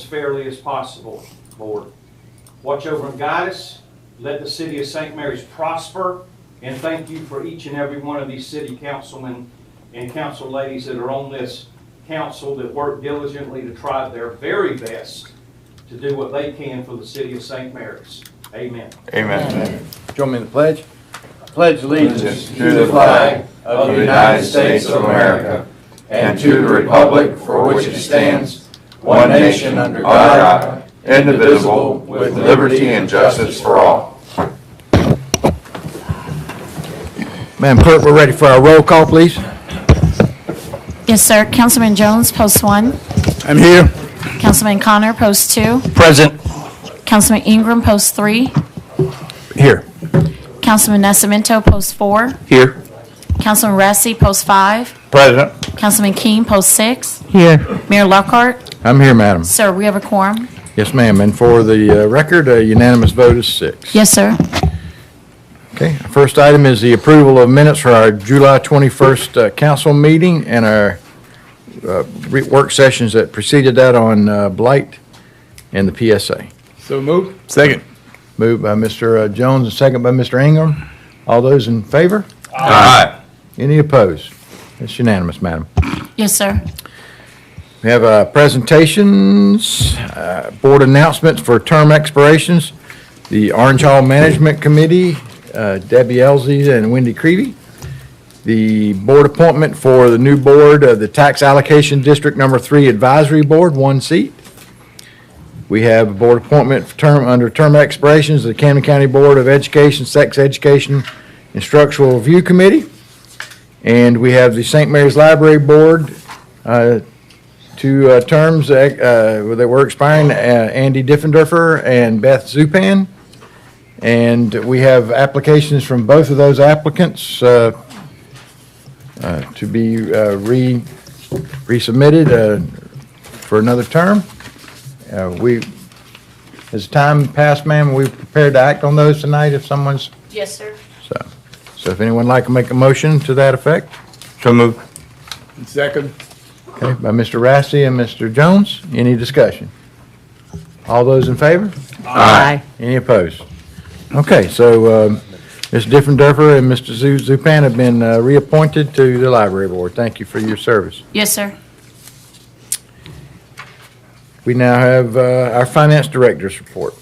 fairly as possible, Lord. Watch over and guide us. Let the city of St. Mary's prosper. And thank you for each and every one of these city councilmen and council ladies that are on this council that work diligently to try their very best to do what they can for the city of St. Mary's. Amen. Amen. Join me in the pledge. I pledge allegiance To the flag of the United States of America and to the republic for which it stands, one nation under God, indivisible, with liberty and justice for all. Madam Clerk, we're ready for our roll call, please. Yes, sir. Councilman Jones, post 1. I'm here. Councilman Connor, post 2. Present. Councilman Ingram, post 3. Here. Councilman Nascimento, post 4. Here. Councilman Rassi, post 5. Present. Councilman King, post 6. Here. Mayor Lockhart. I'm here, madam. Sir, we have a quorum. Yes, ma'am. And for the record, a unanimous vote is 6. Yes, sir. Okay. Our first item is the approval of minutes for our July 21st council meeting and our work sessions that preceded that on Blight and the PSA. So moved. Second. Moved by Mr. Jones and second by Mr. Ingram. All those in favor? Aye. Any opposed? It's unanimous, madam. Yes, sir. We have presentations, board announcements for term expirations. The Orange Hall Management Committee, Debbie Elsie and Wendy Creevy. The board appointment for the new board, the Tax Allocation District Number 3 Advisory Board, 1 seat. We have a board appointment for under term expirations, the Camden County Board of Education, Sex Education, Instructional Review Committee. And we have the St. Mary's Library Board, 2 terms that were expiring, Andy Diffenderfer and Beth Zupan. And we have applications from both of those applicants to be resubmitted for another term. As time passed, ma'am, we prepared to act on those tonight if someone's, Yes, sir. so if anyone would like to make a motion to that effect? So moved. Second. Okay, by Mr. Rassi and Mr. Jones. Any discussion? All those in favor? Aye. Any opposed? Okay, so Ms. Diffenderfer and Mr. Zupan have been reappointed to the library board. Thank you for your service. Yes, sir. We now have our finance director's report.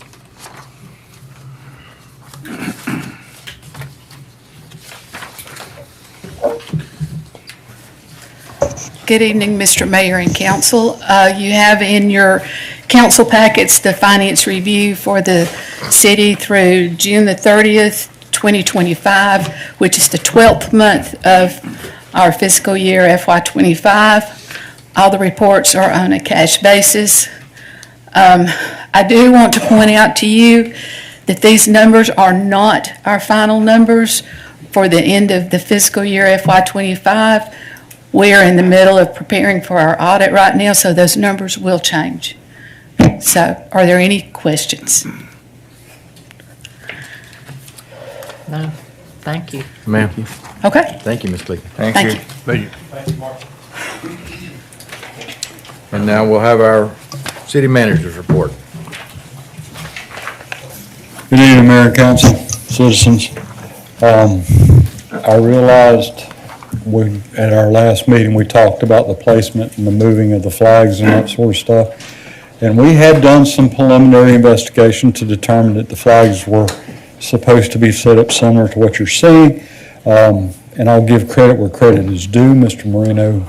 Good evening, Mr. Mayor and Council. You have in your council packets the finance review for the city through June the 30th, 2025, which is the 12th month of our fiscal year FY25. All the reports are on a cash basis. I do want to point out to you that these numbers are not our final numbers for the end of the fiscal year FY25. We are in the middle of preparing for our audit right now, so those numbers will change. So, are there any questions? No, thank you. Ma'am. Okay. Thank you, Ms. Cleveland. Thank you. Thank you. Thank you, Mark. And now we'll have our city manager's report. Good evening, Mayor and Council, citizens. I realized at our last meeting, we talked about the placement and the moving of the flags and that sort of stuff. And we had done some preliminary investigation to determine that the flags were supposed to be set up similar to what you're seeing. And I'll give credit where credit is due. Mr. Marino,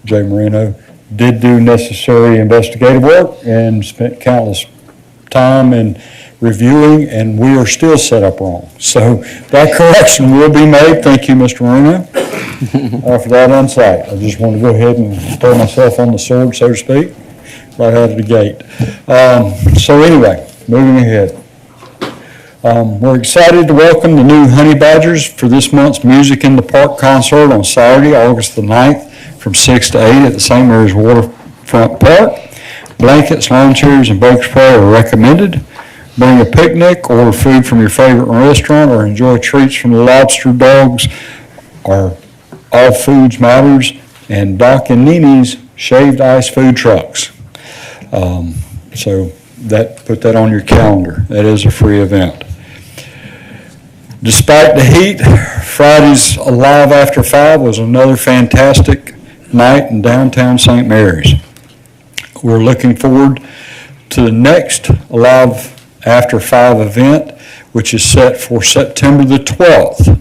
Jay Marino, did do necessary investigative work and spent countless time in reviewing, and we are still set up wrong. So that correction will be made. Thank you, Mr. Marino, for that insight. I just want to go ahead and throw myself on the sword, so to speak, right out of the gate. So anyway, moving ahead. We're excited to welcome the new Honey Badgers for this month's Music in the Park concert on Saturday, August the 9th from 6 to 8 at the St. Mary's Waterfront Park. Blankets, lawn chairs, and bug spray are recommended. Bring a picnic, order food from your favorite restaurant, or enjoy treats from the Lobster Dogs or All Foods Matters and Doc and Nini's Shaved Ice food trucks. So put that on your calendar. That is a free event. Despite the heat, Friday's Alive After 5 was another fantastic night in downtown St. Mary's. We're looking forward to the next Alive After 5 event, which is set for September the 12th.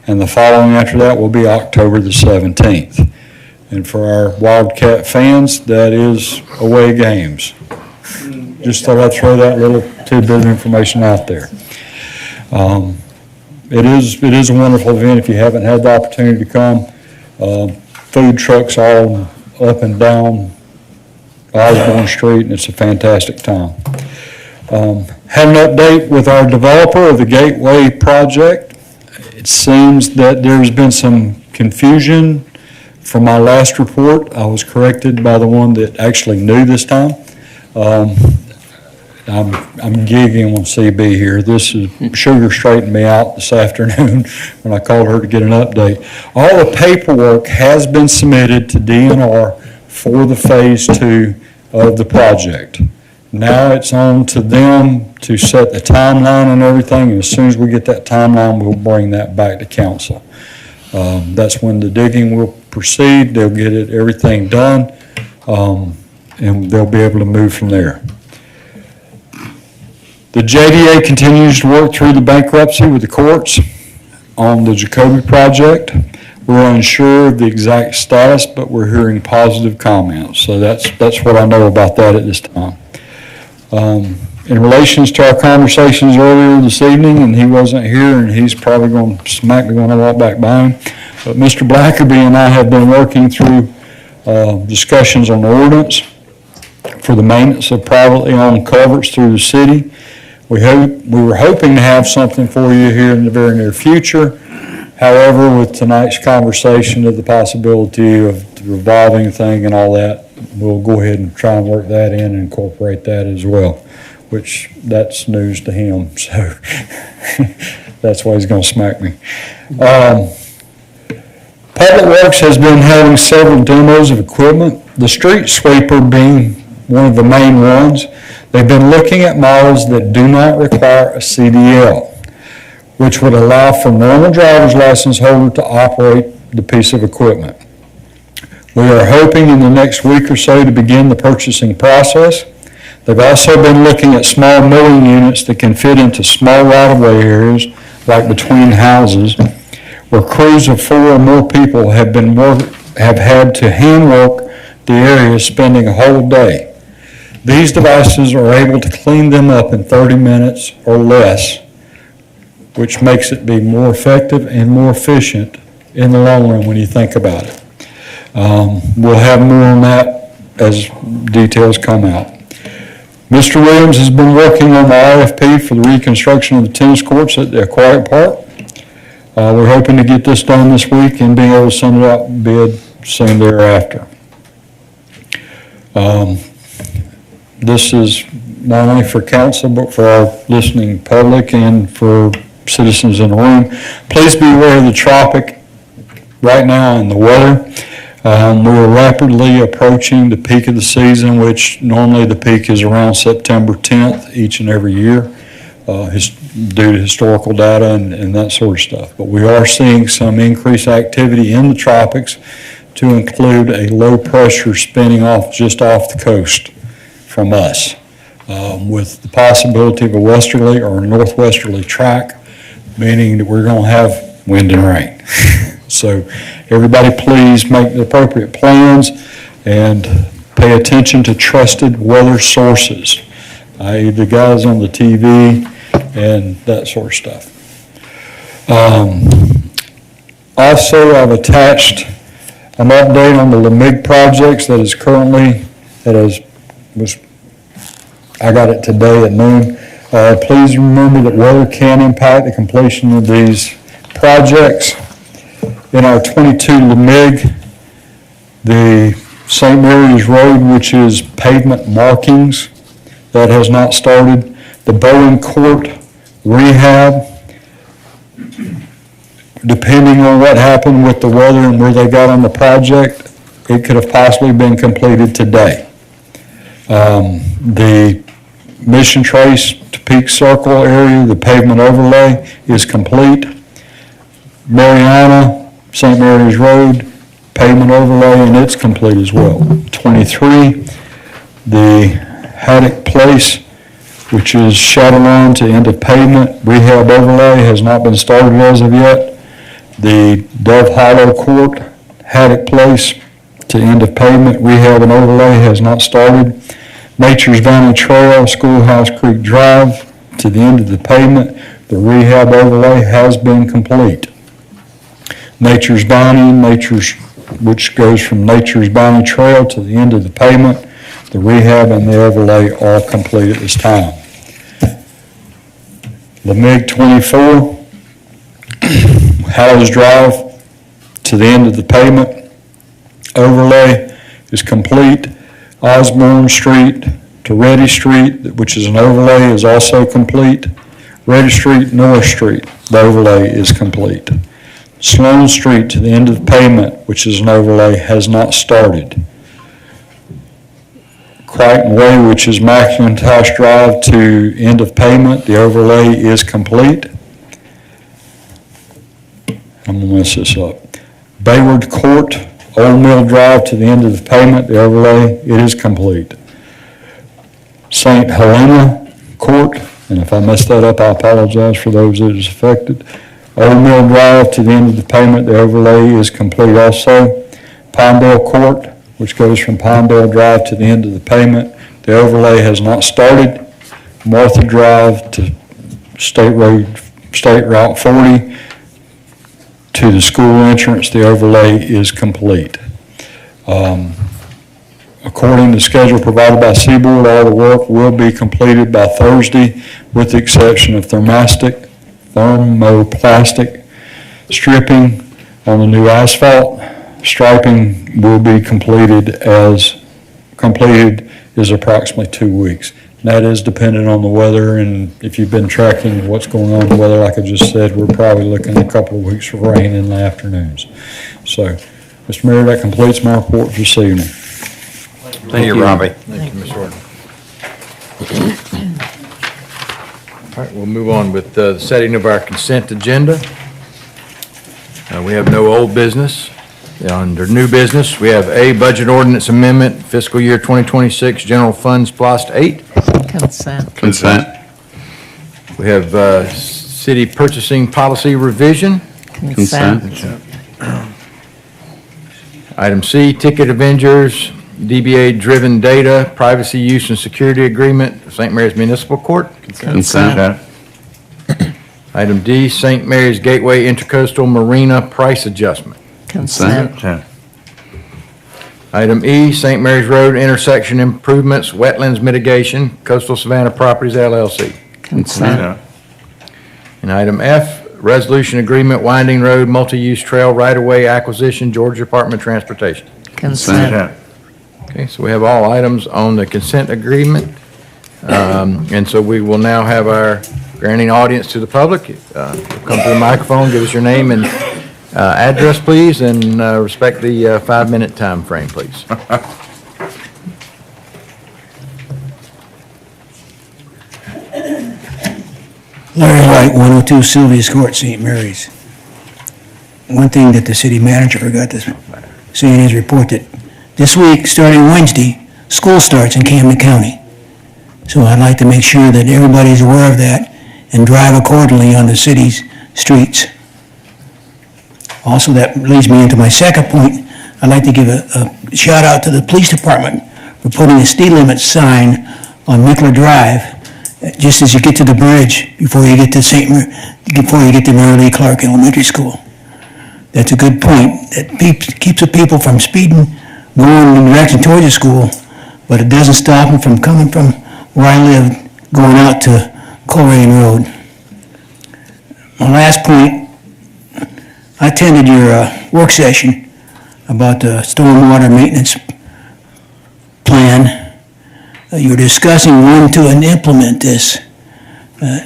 And the following after that will be October the 17th. And for our Wildcat fans, that is away games. Just thought I'd throw that little tidbit of information out there. It is a wonderful event if you haven't had the opportunity to come. Food trucks all up and down Osborne Street, and it's a fantastic time. Had an update with our developer of the Gateway project. It seems that there's been some confusion from my last report. I was corrected by the one that actually knew this time. I'm gigging on CB here. This is Sugar straightened me out this afternoon when I called her to get an update. All the paperwork has been submitted to DNR for the phase 2 of the project. Now it's on to them to set the timeline and everything, and as soon as we get that timeline, we'll bring that back to council. That's when the digging will proceed. They'll get everything done, and they'll be able to move from there. The JDA continues to work through the bankruptcy with the courts on the Jacoby project. We're unsure of the exact status, but we're hearing positive comments. So that's what I know about that at this time. In relations to our conversations earlier this evening, and he wasn't here, and he's probably going to smack me when I walk back by him, but Mr. Blackerby and I have been working through discussions on the ordinance for the maintenance of privately owned culverts through the city. We were hoping to have something for you here in the very near future. However, with tonight's conversation of the possibility of the revolving thing and all that, we'll go ahead and try and work that in and incorporate that as well, which that's news to him, so that's why he's going to smack me. Public Works has been having several demos of equipment, the street sweeper being one of the main ones. They've been looking at models that do not require a CDL, which would allow for normal driver's license holder to operate the piece of equipment. We are hoping in the next week or so to begin the purchasing process. They've also been looking at small milling units that can fit into small right-of-way areas, like between houses, where crews of 4 or more people have had to handwork the area, spending a whole day. These devices are able to clean them up in 30 minutes or less, which makes it be more effective and more efficient in the long run when you think about it. We'll have more on that as details come out. Mr. Williams has been working on the RFP for the reconstruction of the tennis courts at the Aquatic Park. We're hoping to get this done this week and being able to send it out bid soon thereafter. This is not only for council, but for our listening public and for citizens in the room. Please be aware of the tropic right now and the weather. We're rapidly approaching the peak of the season, which normally the peak is around September 10th each and every year, due to historical data and that sort of stuff. But we are seeing some increased activity in the tropics, to include a low pressure spinning off just off the coast from us, with the possibility of a westerly or a northwesterly track, meaning that we're going to have wind and rain. So everybody please make the appropriate plans and pay attention to trusted weather sources, i.e. the guys on the TV and that sort of stuff. Also, I've attached an update on the LMIG projects that is currently, I got it today at noon. Please remember that weather can impact the completion of these projects. In our 22 LMIG, the St. Mary's Road, which is pavement markings, that has not started. The Bowen Court rehab, depending on what happened with the weather and where they got on the project, it could have possibly been completed today. The Mission Trace to Peak Circle area, the pavement overlay is complete. Mariana, St. Mary's Road, pavement overlay, and it's complete as well. 23, the Haddock Place, which is Shadowlawn to end of pavement, rehab overlay has not been started as of yet. The Dove Hollow Court, Haddock Place to end of pavement, rehab and overlay has not started. Nature's Valley Trail, Schoolhouse Creek Drive to the end of the pavement, the rehab overlay has been complete. Nature's Bonnie, which goes from Nature's Bonnie Trail to the end of the pavement, the rehab and the overlay are complete at this time. LeMig 24, Hallows Drive to the end of the pavement, overlay is complete. Osborne Street to Reddy Street, which is an overlay, is also complete. Reddy Street, North Street, the overlay is complete. Sloan Street to the end of the pavement, which is an overlay, has not started. Crichton Way, which is McIntosh Drive to end of pavement, the overlay is complete. I'm gonna mess this up. Bayward Court, Old Mill Drive to the end of the pavement, the overlay, it is complete. St. Helena Court, and if I messed that up, I apologize for those that is affected. Old Mill Drive to the end of the pavement, the overlay is complete also. Pinedale Court, which goes from Pinedale Drive to the end of the pavement, the overlay has not started. Martha Drive to State Route 40 to the school entrance, the overlay is complete. According to the schedule provided by Seaboard, all the work will be completed by Thursday, with the exception of thermoplastic stripping on the new asphalt. Striping will be completed is approximately 2 weeks. And that is dependent on the weather, and if you've been tracking what's going on with the weather, like I just said, we're probably looking at a couple of weeks of rain in the afternoons. So, Mr. Mayor, that completes my report for this evening. Thank you, Robbie. Thank you, Mr. Horton. All right, we'll move on with the setting of our consent agenda. We have no old business. Under new business, we have a budget ordinance amendment, fiscal year 2026, general funds, PLOST 8. Consent. Consent. We have city purchasing policy revision. Consent. Item C, Ticket Avengers, DBA-driven data, privacy use and security agreement, St. Mary's Municipal Court. Consent. Item D, St. Mary's Gateway Intercoastal Marina price adjustment. Consent. Item E, St. Mary's Road intersection improvements, wetlands mitigation, Coastal Savannah Properties LLC. Consent. And item F, resolution agreement, Winding Road multi-use trail right-of-way acquisition, Georgia Department of Transportation. Consent. Okay, so we have all items on the consent agreement. And so we will now have our granting audience to the public. Come to the microphone, give us your name and address, please, and respect the 5-minute time frame, please. Larry White, 102 Sylvia's Court, St. Mary's. One thing that the city manager forgot to say in his report, that this week, starting Wednesday, school starts in Camden County. So I'd like to make sure that everybody's aware of that and drive accordingly on the city's streets. Also, that leads me into my second point. I'd like to give a shout out to the police department for putting a speed limit sign on Mickler Drive, just as you get to the bridge before you get to Mary Lee Clark Elementary School. That's a good point. That keeps the people from speeding, going in the direction towards the school, but it doesn't stop them from coming from where I live, going out to Coleraine Road. My last point, I attended your work session about the stormwater maintenance plan. You were discussing when to implement this.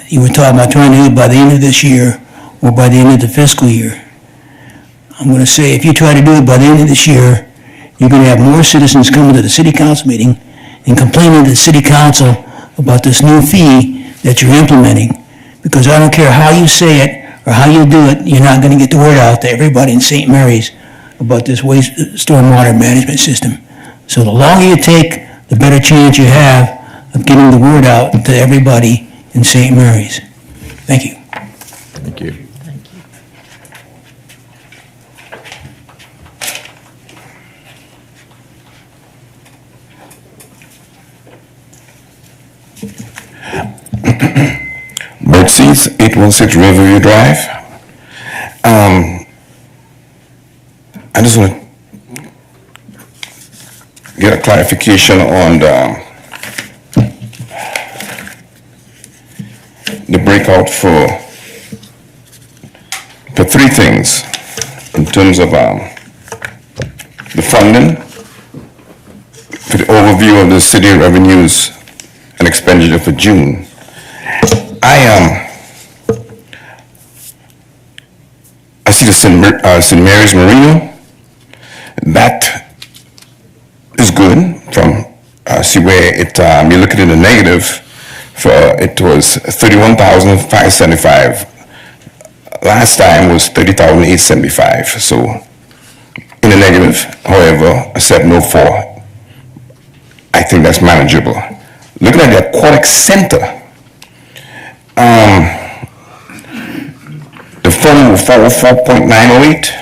You were talking about trying to do it by the end of this year or by the end of the fiscal year. I'm going to say, if you try to do it by the end of this year, you're going to have more citizens coming to the city council meeting and complaining to the city council about this new fee that you're implementing. Because I don't care how you say it or how you do it, you're not gonna get the word out to everybody in St. Mary's about this waste stormwater management system. So the longer you take, the better chance you have of getting the word out to everybody in St. Mary's. Thank you. Thank you. Birdseeds, 816 Riverview Drive. I just want to get a clarification on the breakout for three things in terms of the funding, for the overview of the city revenues and expenditure for June. I see the St. Mary's Marina. That is good from, see where it, you look at it in the negative, for it was 31,575. Last time was 30,875. So in the negative, however, 704. I think that's manageable. Looking at the aquatic center, the fund was 404.908,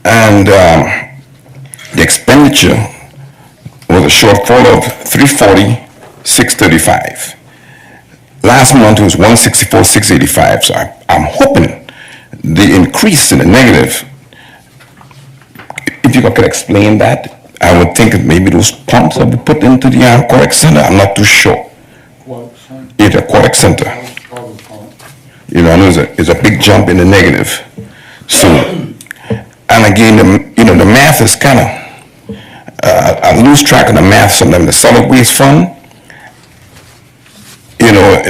and the expenditure was a shortfall of 340,635. Last month it was 164,685. So I'm hoping the increase in the negative, if you could explain that, I would think that maybe those pumps will be put into the aquatic center. I'm not too sure. Yeah, the aquatic center. You know, I know it's a big jump in the negative. So, and again, the math is kind of, I lose track of the math sometimes. The solid waste fund, you know,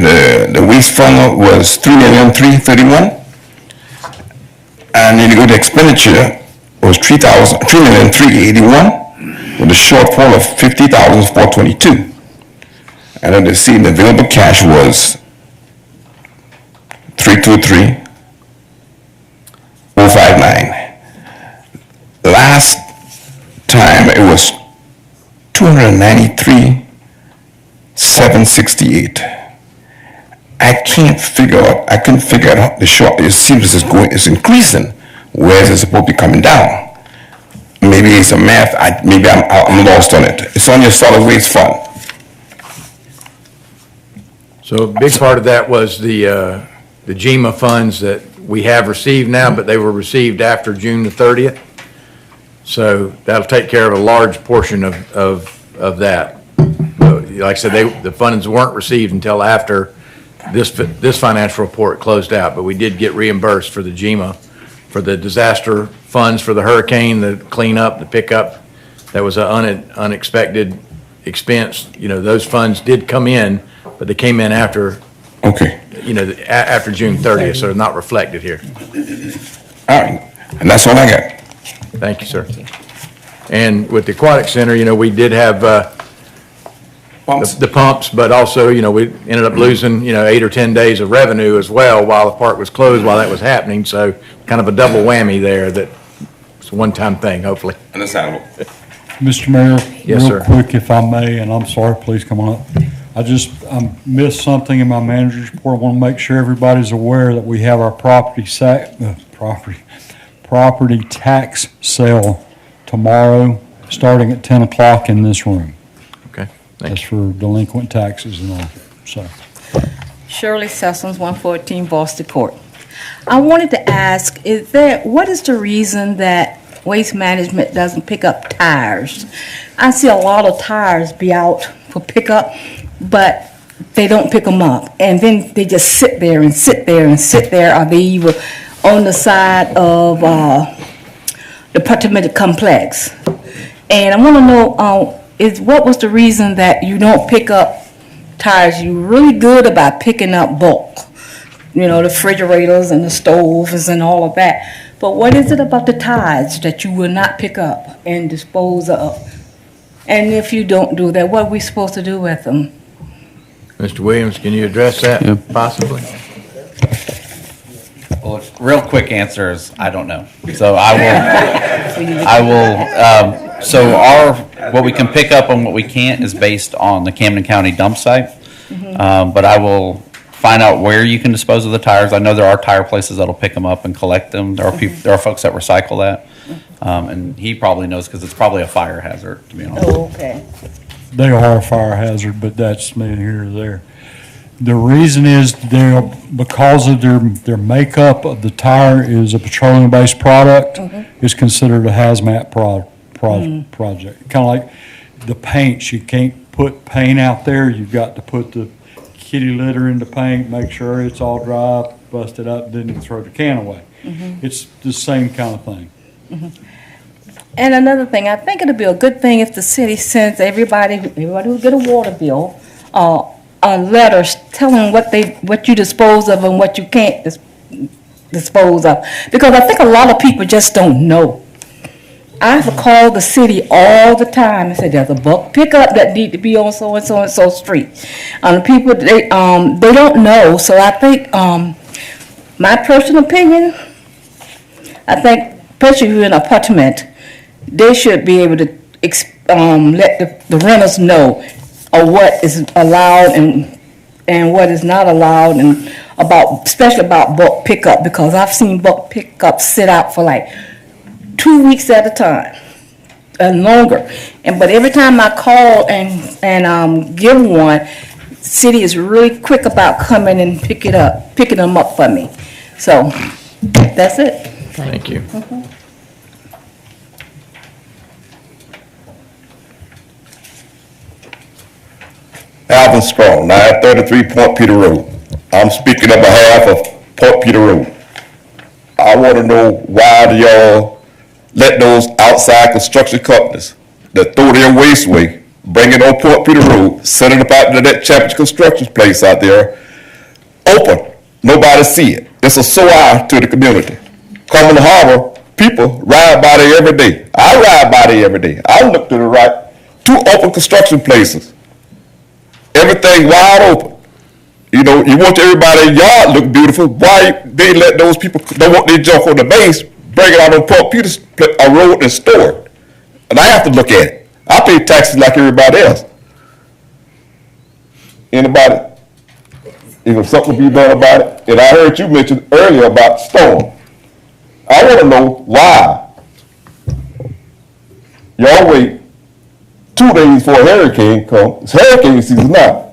the waste fund was 3,331,000, and then you go to expenditure was 3,381,000 with a shortfall of 50,422. And then the seed and available cash was 323,059. Last time it was 293,768. I couldn't figure out the short. It seems it's increasing, whereas it's supposed to be coming down. Maybe it's a math. Maybe I'm lost on it. It's on your solid waste fund. So a big part of that was the GEMA funds that we have received now, but they were received after June the 30th. So that'll take care of a large portion of that. Like I said, the funds weren't received until after this financial report closed out, but we did get reimbursed for the GEMA, for the disaster funds for the hurricane, the cleanup, the pickup. That was an unexpected expense. You know, those funds did come in, but they came in after, Okay. you know, after June 30th, so they're not reflected here. All right. And that's all I got. Thank you, sir. And with the aquatic center, you know, we did have the pumps, but also, you know, we ended up losing, you know, 8 or 10 days of revenue as well while the park was closed while that was happening. So kind of a double whammy there. That it's a one-time thing, hopefully. Understandable. Mr. Mayor? Yes, sir. Real quick, if I may, and I'm sorry, please come on up. I missed something in my manager's report. I want to make sure everybody's aware that we have our property tax sale tomorrow, starting at 10 o'clock in this room. Okay, That's for delinquent taxes and all, so. Shirley Sessoms, 114 Boston Court. I wanted to ask, what is the reason that Waste Management doesn't pick up tires? I see a lot of tires be out for pickup, but they don't pick them up. And then they just sit there and sit there and sit there, or they either on the side of the apartment complex. And I want to know, what was the reason that you don't pick up tires? You're really good about picking up bulk, you know, the refrigerators and the stoves and all of that. But what is it about the tires that you will not pick up and dispose of? And if you don't do that, what are we supposed to do with them? Mr. Williams, can you address that possibly? Well, real quick answer is, I don't know. So what we can pick up and what we can't is based on the Camden County dump site. But I will find out where you can dispose of the tires. I know there are tire places that'll pick them up and collect them. There are folks that recycle that. And he probably knows because it's probably a fire hazard, to be honest. Oh, okay. They are a fire hazard, but that's neither here nor there. The reason is because of their makeup of the tire is a petroleum-based product, it's considered a hazmat project. Kind of like the paints, you can't put paint out there, you've got to put the kitty litter in the paint, make sure it's all dry, bust it up, then you throw the can away. It's the same kind of thing. And another thing, I think it'd be a good thing if the city sends everybody who get a water bill, letters telling what you dispose of and what you can't dispose of. Because I think a lot of people just don't know. I have to call the city all the time and say, there's a bulk pickup that need to be on so-and-so and so street. People, they don't know, so I think, my personal opinion, I think, especially if you're in an apartment, they should be able to let the renters know of what is allowed and what is not allowed, and especially about bulk pickup, because I've seen bulk pickup sit out for like 2 weeks at a time and longer. But every time I call and give one, city is really quick about coming and picking them up for me. So that's it. Thank you. Alvin Strong, 933 Point Peter Road. I'm speaking on behalf of Point Peter Road. I want to know why do y'all let those outside construction companies that throw their waste away, bring it on Point Peter Road, send it up out to that Championship Construction place out there, open, nobody see it. It's a sore eye to the community. Coming to Harbor, people ride by there every day. I ride by there every day. I look to the right, 2 open construction places. Everything wide open. You know, you want everybody's yard look beautiful. Why they let those people don't want their junk on the base, bring it out on Point Peter's road and store it? And I have to look at it. I pay taxes like everybody else. Anybody? If something be done about it, and I heard you mention earlier about storm. I want to know why y'all wait 2 days before a hurricane comes. It's hurricane season now.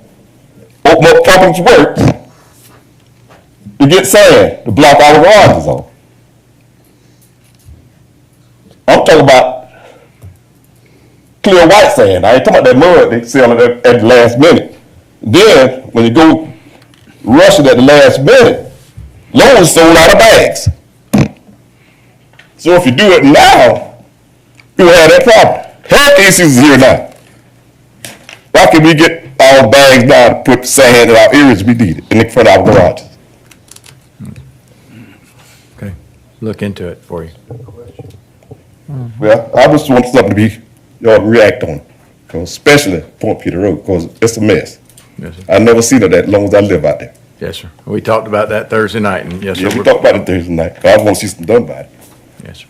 Open up Public Works to get sand to block all the garages off. I'm talking about clear white sand. I ain't talking about that mud they selling at the last minute. Then when you go rushing at the last minute, Lowe's sold out of bags. So if you do it now, you'll have that problem. Hurricane season's here now. Why can we get our bags now to put sand in our areas we need it in front of our garages? Okay, look into it for you. Well, I just want something to be, y'all react on, especially Point Peter Road, because it's a mess. Yes, sir. I've never seen it that long as I live out there. Yes, sir. We talked about that Thursday night, and yes, sir. Yeah, we talked about it Thursday night. I want to see something done about it. Yes, sir.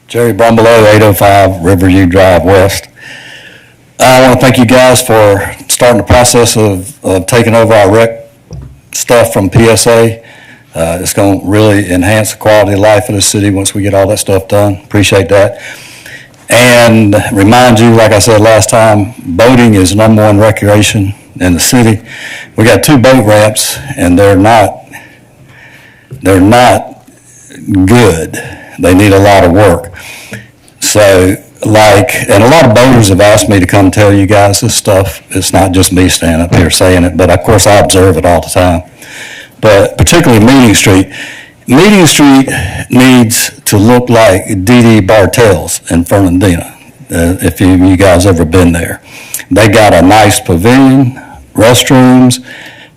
Jerry Brumbelow, 805 Riverview Drive West. I want to thank you guys for starting the process of taking over our rec stuff from PSA. It's going to really enhance the quality of life of the city once we get all that stuff done. Appreciate that. And remind you, like I said last time, boating is number one recreation in the city. We got 2 boat ramps, and they're not good. They need a lot of work. So, and a lot of boaters have asked me to come tell you guys this stuff. It's not just me standing up here saying it, but of course I observe it all the time. But particularly Meeting Street, Meeting Street needs to look like D.D. Bartell's in Fernandina, if you guys ever been there. They got a nice pavilion, restrooms,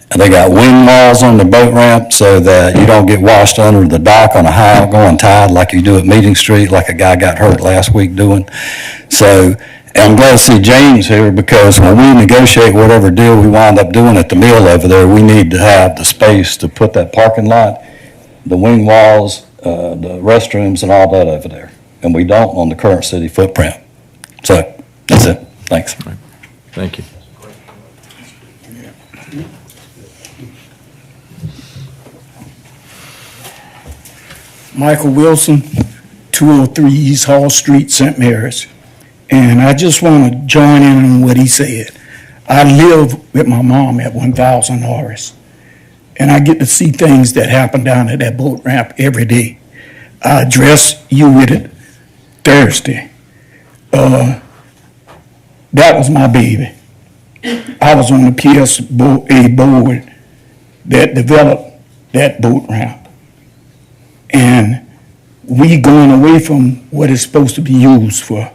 and they got wing walls on the boat ramp so that you don't get washed under the dock on a high outgoing tide like you do at Meeting Street, like a guy got hurt last week doing. So, and I'm glad to see James here, because when we negotiate whatever deal we wind up doing at the mill over there, we need to have the space to put that parking lot, the wing walls, the restrooms and all that over there. And we don't on the current city footprint. So, that's it. Thanks. Thank you. Michael Wilson, 203 East Hall Street, St. Mary's. And I just want to join in on what he said. I live with my mom at 1000 Norris, and I get to see things that happen down at that boat ramp every day. I addressed you with it Thursday. That was my baby. I was on the PSA board that developed that boat ramp. And we going away from what it's supposed to be used for.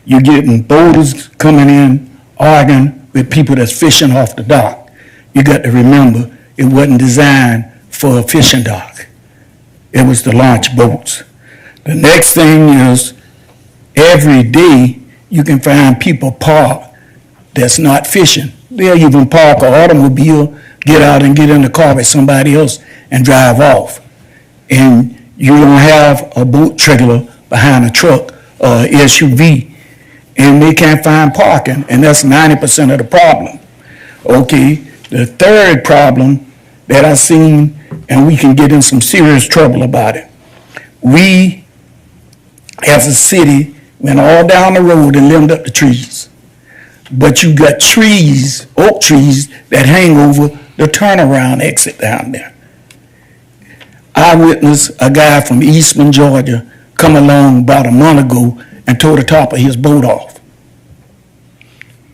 You're getting boaters coming in, arguing with people that's fishing off the dock. You got to remember, it wasn't designed for a fishing dock. It was to launch boats. The next thing is, every day you can find people parked that's not fishing. They'll even park an automobile, get out and get in the car with somebody else and drive off. And you don't have a boat trailer behind a truck or SUV, and they can't find parking, and that's 90% of the problem. Okay, the third problem that I seen, and we can get in some serious trouble about it. We, as a city, went all down the road and limbed up the trees. But you got trees, oak trees, that hang over the turnaround exit down there. I witnessed a guy from Eastman, Georgia, come along about a month ago and tore the top of his boat off.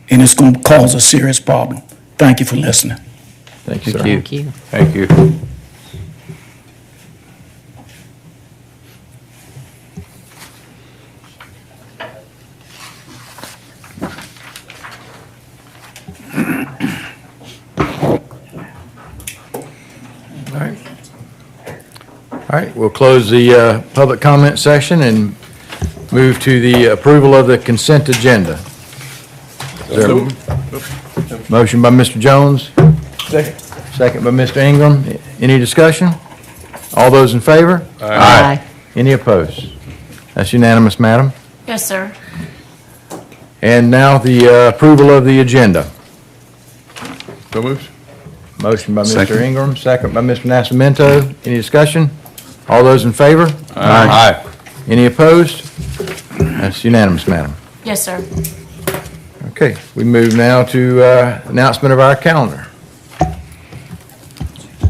And it's going to cause a serious problem. Thank you for listening. Thank you, sir. Thank you. Thank you. All right. All right, we'll close the public comment session and move to the approval of the consent agenda. Is there a motion by Mr. Jones? Second. Second by Mr. Ingram. Any discussion? All those in favor? Aye. Any opposed? That's unanimous, madam. Yes, sir. And now the approval of the agenda. So moved. Motion by Mr. Second. Ingram, second by Mr. Nascimento. Any discussion? All those in favor? Aye. Any opposed? That's unanimous, madam. Yes, sir. Okay, we move now to announcement of our calendar.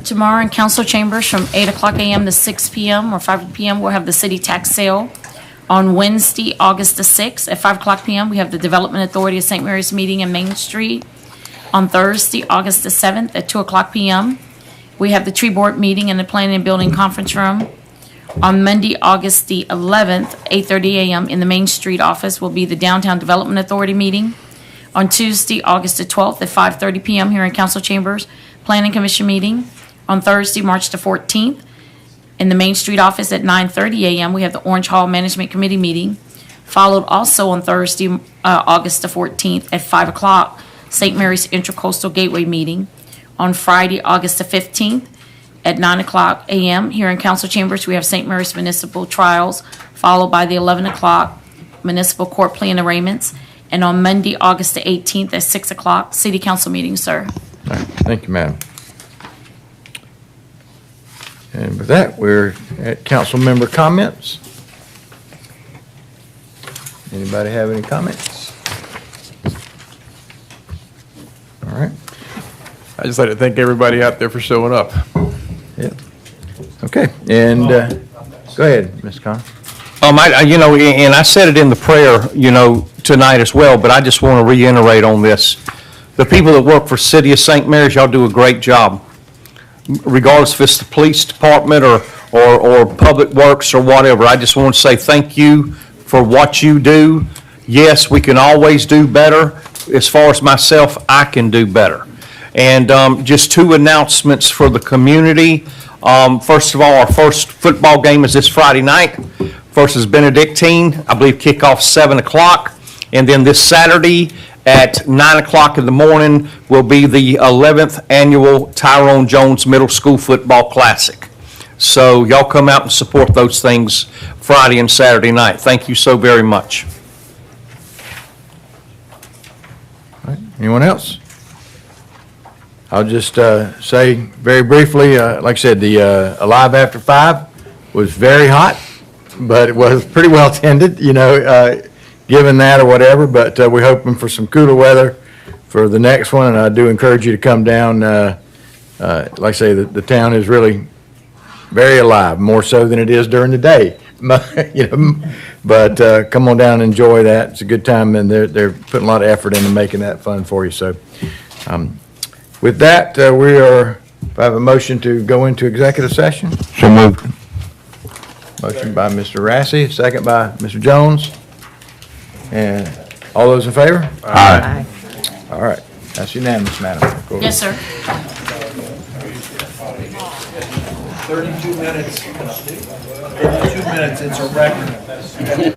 Tomorrow in council chambers from 8 o'clock a.m. to 6 p.m. or 5 p.m., we'll have the city tax sale. On Wednesday, August the 6th, at 5 o'clock p.m., we have the Development Authority of St. Mary's meeting in Main Street. On Thursday, August the 7th, at 2 o'clock p.m., we have the tree board meeting in the Planning and Building Conference Room. On Monday, August the 11th, 8:30 a.m. in the Main Street office will be the Downtown Development Authority meeting. On Tuesday, August the 12th, at 5:30 p.m. here in council chambers, Planning Commission meeting. On Thursday, March the 14th, in the Main Street office at 9:30 a.m., we have the Orange Hall Management Committee meeting. Followed also on Thursday, August the 14th, at 5 o'clock, St. Mary's Intracoastal Gateway meeting. On Friday, August the 15th, at 9 o'clock a.m. here in council chambers, we have St. Mary's Municipal Trials, followed by the 11 o'clock Municipal Court Plea and Arraignments. And on Monday, August the 18th, at 6 o'clock, City Council meeting, sir. All right, thank you, madam. And with that, we're at council member comments. Anybody have any comments? All right. I just like to thank everybody out there for showing up. Yeah. Okay, and go ahead, Ms. Conn. And I said it in the prayer, tonight as well, but I just want to reiterate on this. The people that work for City of St. Mary's, y'all do a great job. regardless if it's the police department or public works or whatever. I just want to say thank you for what you do. Yes, we can always do better. As far as myself, I can do better. And just two announcements for the community. First of all, our first football game is this Friday night versus Benedictine. I believe kickoff 7 o'clock. And then this Saturday at 9 o'clock in the morning will be the 11th annual Tyrone Jones Middle School Football Classic. So y'all come out and support those things Friday and Saturday night. Thank you so very much. Anyone else? I'll just say very briefly, like I said, the Alive After 5 was very hot, but it was pretty well attended, given that or whatever, but we're hoping for some cooler weather for the next one, and I do encourage you to come down. Like I say, the town is really very alive, more so than it is during the day. But come on down and enjoy that. It's a good time, and they're putting a lot of effort into making that fun for you. So with that, I have a motion to go into executive session. So moved. Motion by Mr. Rassi, second by Mr. Jones. And all those in favor? Aye. All right, that's unanimous, Madam. Go ahead. Yes, sir. 32 minutes. 32 minutes, it's a record.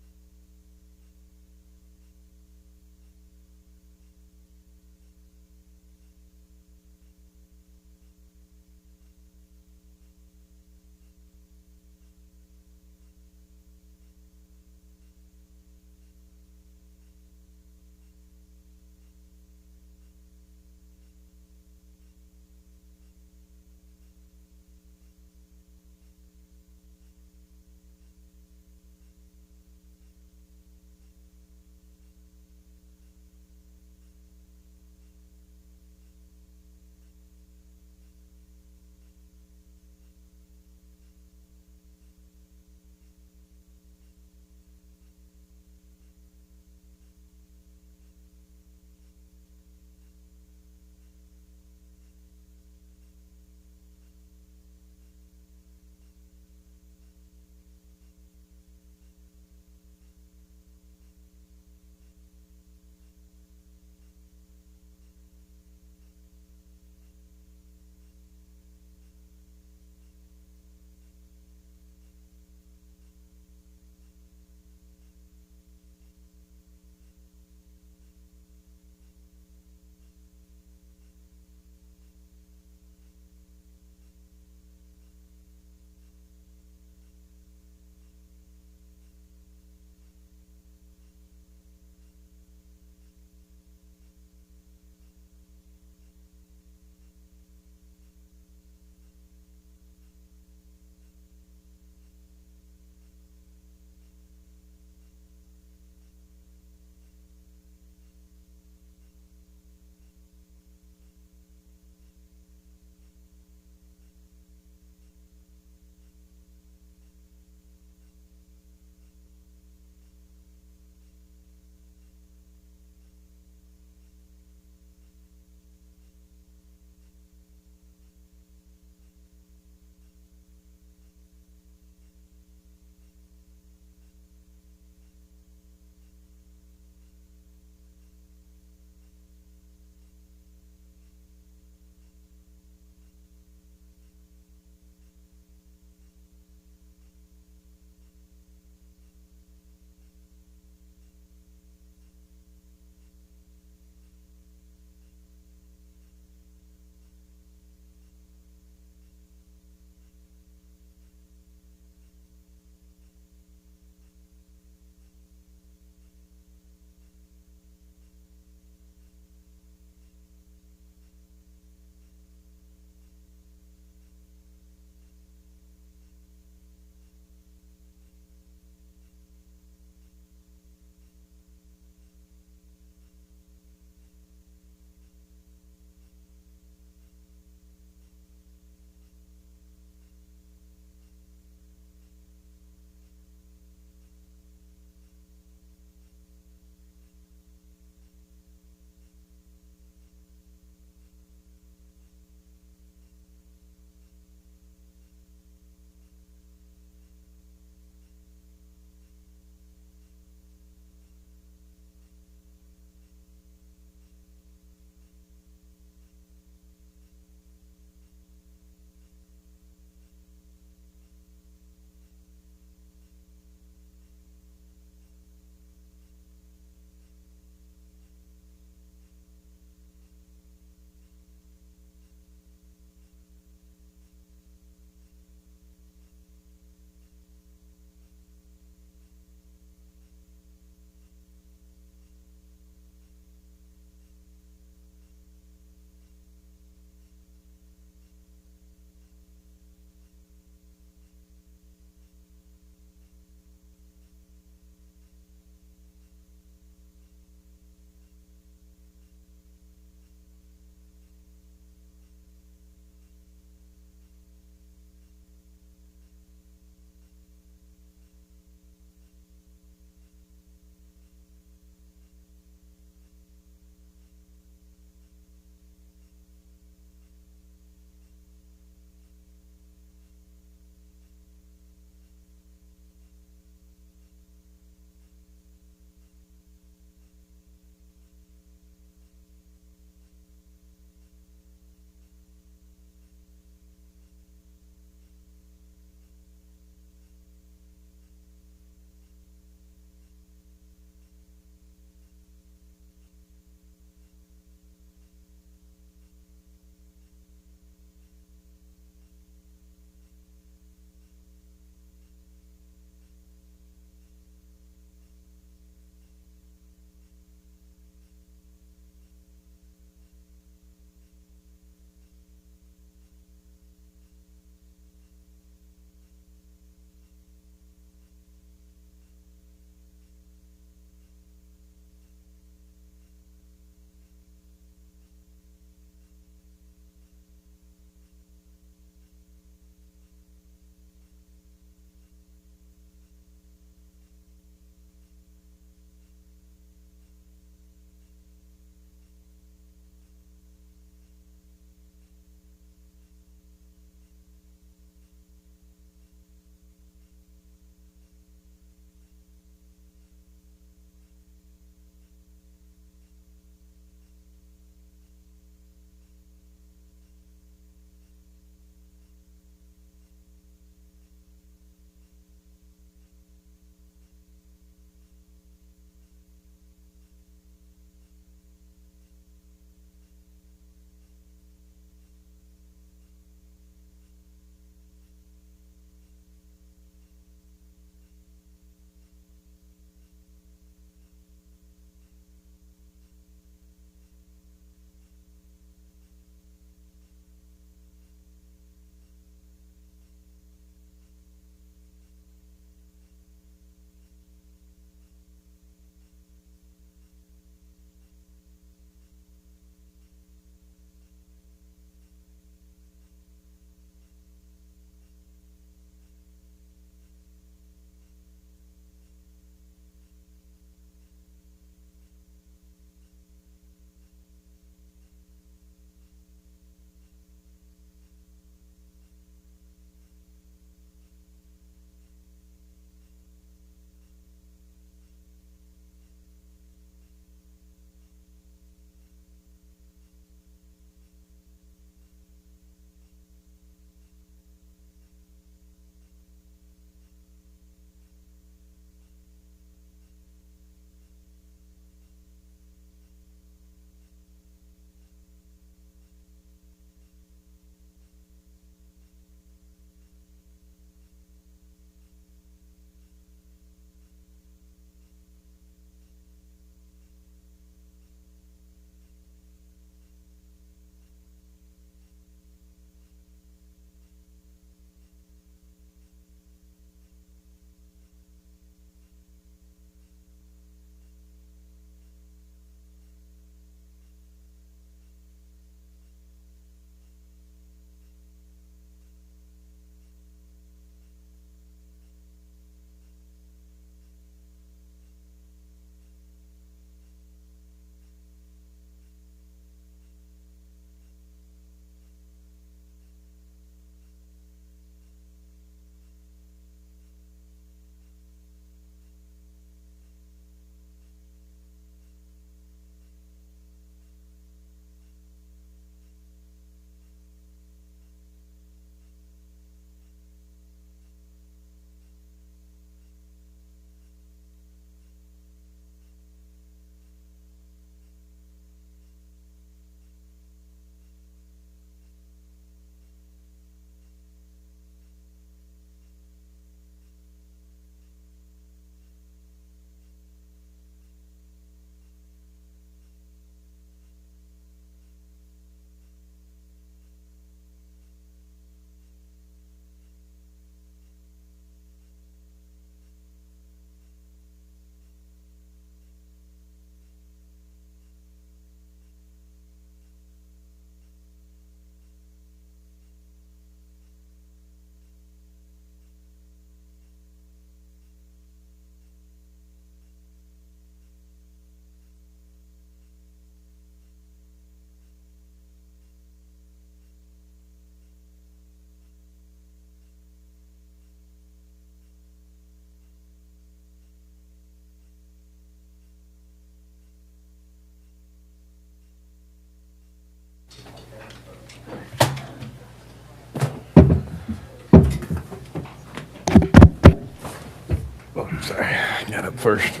Sorry, got up first.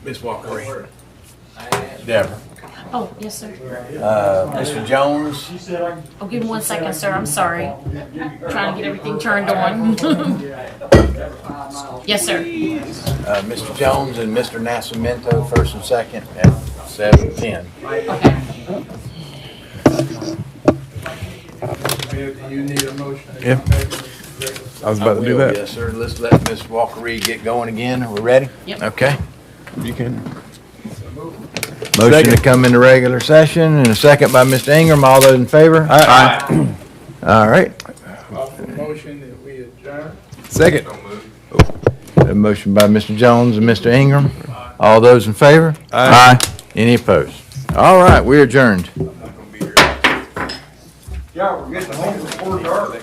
Ms. Walker. Deborah. Oh, yes, sir. Mr. Jones. Oh, give me 1 second, sir. I'm sorry. Trying to get everything turned on. Yes, sir. Mr. Jones and Mr. Nascimento, first and second at 7:10. Yeah. I was about to do that. Yes, sir. Let's let Ms. Walker Reed get going again. Are we ready? Yep. Okay. You can. Motion to come into regular session and a second by Mr. Ingram. All those in favor? Aye. All right. Motion that we adjourn. Second. A motion by Mr. Jones and Mr. Ingram. All those in favor? Aye. Any opposed? All right, we're adjourned. Yeah, we're getting home before dark.